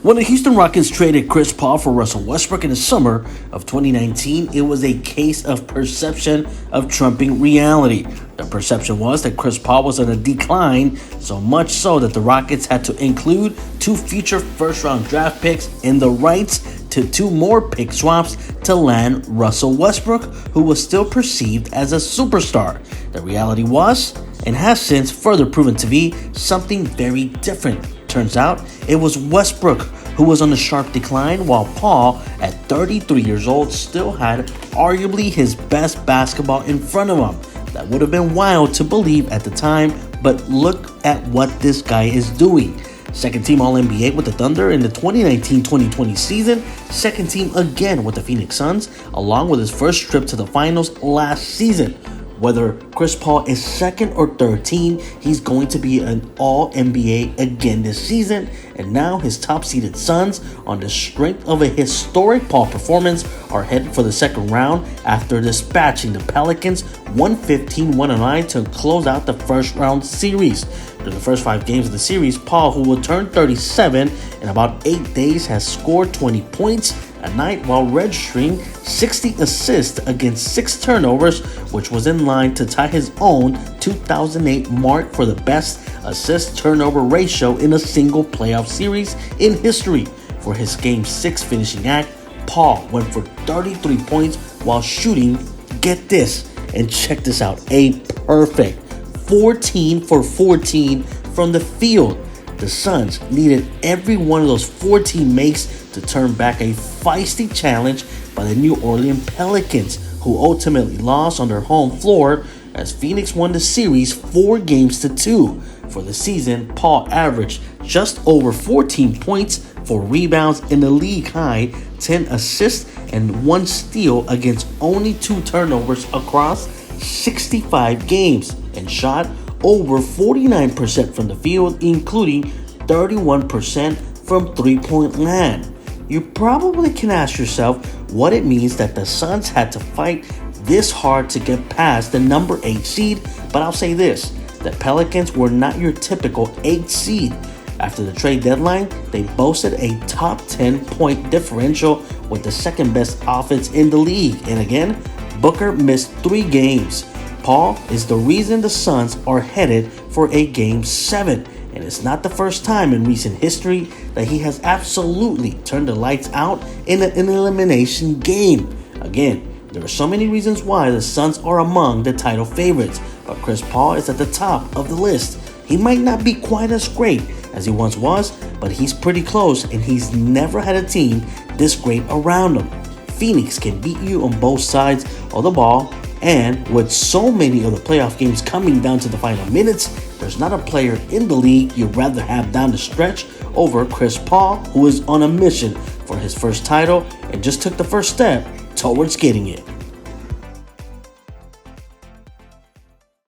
When the Houston Rockets traded Chris Paul for Russell Westbrook in the summer of 2019, it was a case of perception of trumping reality. The perception was that Chris Paul was on a decline, so much so that the Rockets had to include 2 future first-round draft picks and the rights to 2 more pick swaps to land Russell Westbrook, who was still perceived as a superstar. The reality was, and has since further proven to be, something very different. Turns out, it was Westbrook who was on a sharp decline, while Paul, at 33 years old, still had arguably his best basketball in front of him. That would have been wild to believe at the time, but look at what this guy is doing. Second team All-NBA with the Thunder in the 2019-2020 season, second team again with the Phoenix Suns, along with his first trip to the finals last season. Whether Chris Paul is second or third team, he's going to be an All-NBA again this season. And now his top-seeded Suns, on the strength of a historic Paul performance, are headed for the second round after dispatching the Pelicans 115-109 to close out the first-round series. During the first 5 games of the series, Paul, who will turn 37 in about 8 days, has scored 20 points a night while registering 60 assists against 6 turnovers, which was in line to tie his own 2008 mark for the best assist-turnover ratio in a single playoff series in history. For his Game 6 finishing act, Paul went for 33 points while shooting, get this, and check this out, a perfect 14 for 14 from the field. The Suns needed every one of those 14 makes to turn back a feisty challenge by the New Orleans Pelicans, who ultimately lost on their home floor as Phoenix won the series 4-2. For the season, Paul averaged just over 14 points, 4 rebounds, in the league high 10 assists and 1 steal against only 2 turnovers across 65 games, and shot over 49% from the field, including 31% from three-point land. You probably can ask yourself what it means that the Suns had to fight this hard to get past the number 8 seed, but I'll say this, the Pelicans were not your typical 8th seed. After the trade deadline, they boasted a top 10 point differential with the second best offense in the league, and again, Booker missed 3 games. Paul is the reason the Suns are headed for a Game 7, and it's not the first time in recent history that he has absolutely turned the lights out in an elimination game. Again, there are so many reasons why the Suns are among the title favorites, but Chris Paul is at the top of the list. He might not be quite as great as he once was, but he's pretty close, and he's never had a team this great around him. Phoenix can beat you on both sides of the ball, and with so many of the playoff games coming down to the final minutes, there's not a player in the league you'd rather have down the stretch over Chris Paul, who is on a mission for his first title and just took the first step towards getting it.